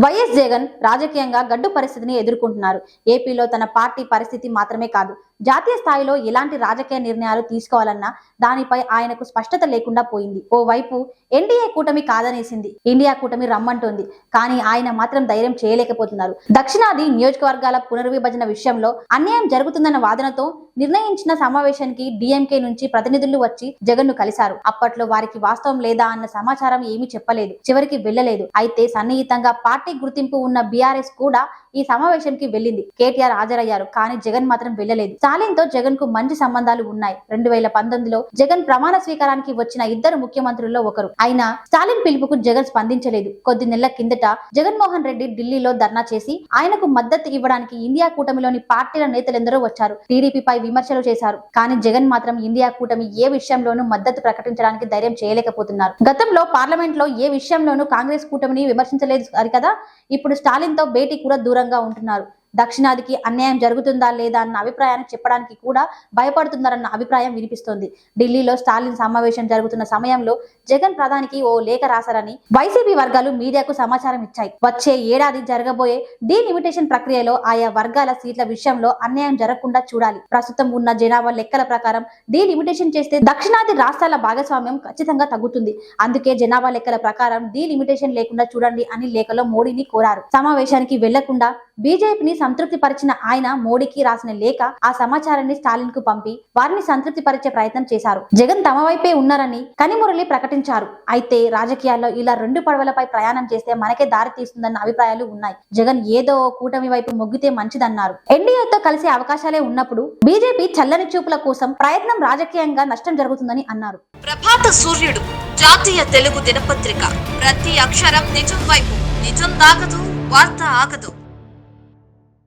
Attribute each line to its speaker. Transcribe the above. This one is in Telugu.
Speaker 1: వైఎస్ జగన్ రాజకీయంగా గడ్డు పరిస్థితిని ఎదుర్కొంటున్నారు. ఏపీలో తన పార్టీ పరిస్థితి మాత్రమే కాదు, జాతీయ స్థాయిలో ఎలాంటి రాజకీయ నిర్ణయాలు తీసుకోవాలన్నా దానిపై ఆయనకు స్పష్టత లేకుండా పోయింది. ఓవైపు ఎన్డీఏ కూటమి కాదనేసింది, ఇండియా కూటమి రమ్మంటోంది. కానీ ఆయన మాత్రం ధైర్యం చేయలేకపోతున్నారు. దక్షిణాది నియోజకవర్గాల పునర్విభజన విషయంలో అన్యాయం జరుగుతుందన్న వాదనతో నిర్ణయించిన సమావేశానికి డీఎంకే నుంచి ప్రతినిధులు వచ్చి జగన్ ను కలిశారు. అప్పట్లో వారికి వాస్తవం లేదా అన్న సమాచారం ఏమీ చెప్పలేదు, చివరికి వెళ్లలేదు. అయితే సన్నిహితంగా పార్టీ గుర్తింపు ఉన్న బీఆర్ఎస్ కూడా ఈ సమావేశానికి వెళ్ళింది. కేటీఆర్ హాజరయ్యారు, కానీ జగన్ మాత్రం వెళ్లలేదు. స్టాలిన్ తో జగన్ కు మంచి సంబంధాలు ఉన్నాయి. 2019లో జగన్ ప్రమాణ స్వీకారానికి వచ్చిన ఇద్దరు ముఖ్యమంత్రుల్లో ఒకరు. అయినా స్టాలిన్ పిలుపుకు జగన్ స్పందించలేదు. కొద్ది నెలల కిందట జగన్మోహన్ రెడ్డి ఢిల్లీలో ధర్నా చేసి ఆయనకు మద్దతు ఇవ్వడానికి ఇండియా కూటమిలోని పార్టీల నేతలెందరో వచ్చారు. టీడీపీపై విమర్శలు చేశారు. కానీ జగన్ మాత్రం ఇండియా కూటమి ఏ విషయంలోనూ మద్దతు ప్రకటించడానికి ధైర్యం చేయలేకపోతున్నారు. గతంలో పార్లమెంట్ లో ఏ విషయంలోనూ కాంగ్రెస్ కూటమిని విమర్శించలేదు సరికదా, ఇప్పుడు స్టాలిన్ తో భేటీ కూడా దూరంగా ఉంటున్నారు. దక్షిణాదికి అన్యాయం జరుగుతుందా లేదా అన్న అభిప్రాయాన్ని చెప్పడానికి కూడా భయపడుతున్నారన్న అభిప్రాయం వినిపిస్తోంది. ఢిల్లీలో స్టాలిన్ సమావేశం జరుగుతున్న సమయంలో జగన్ ప్రధానికి ఓ లేఖ రాశారని వైసీపీ వర్గాలు మీడియాకు సమాచారం ఇచ్చాయి. వచ్చే ఏడాది జరగబోయే డీలిమిటేషన్ ప్రక్రియలో ఆయా వర్గాల సీట్ల విషయంలో అన్యాయం జరగకుండా చూడాలి. ప్రస్తుతం ఉన్న జనాభా లెక్కల ప్రకారం డీలిమిటేషన్ చేస్తే దక్షిణాది రాష్ట్రాల భాగస్వామ్యం ఖచ్చితంగా తగ్గుతుంది. అందుకే జనాభా లెక్కల ప్రకారం డీలిమిటేషన్ లేకుండా చూడండి అని లేఖలో మోడీని కోరారు. సమావేశానికి వెళ్లకుండా బీజేపీని సంతృప్తి పరిచిన ఆయన మోడీకి రాసిన లేఖ ఆ సమాచారాన్ని స్టాలిన్ కు పంపి వారిని సంతృప్తి పరిచే ప్రయత్నం చేశారు. జగన్ తమ వైపే ఉన్నారని కనిమురళి ప్రకటించారు. అయితే రాజకీయాల్లో ఇలా రెండు పడవలపై ప్రయాణం చేస్తే మనకే దారి తీస్తుందన్న అభిప్రాయాలు ఉన్నాయి. జగన్ ఏదో కూటమి వైపు మొగ్గితే మంచిదన్నారు. ఎన్డీఏతో కలిసే అవకాశాలే ఉన్నప్పుడు బీజేపీ చల్లని చూపుల కోసం ప్రయత్నం రాజకీయంగా నష్టం జరుగుతుందని అన్నారు.
Speaker 2: ప్రభాత సూర్యుడు జాతీయ తెలుగు దినపత్రిక, ప్రతి అక్షరం నిజం వైపు, నిజం దాగదు, వార్త ఆగదు.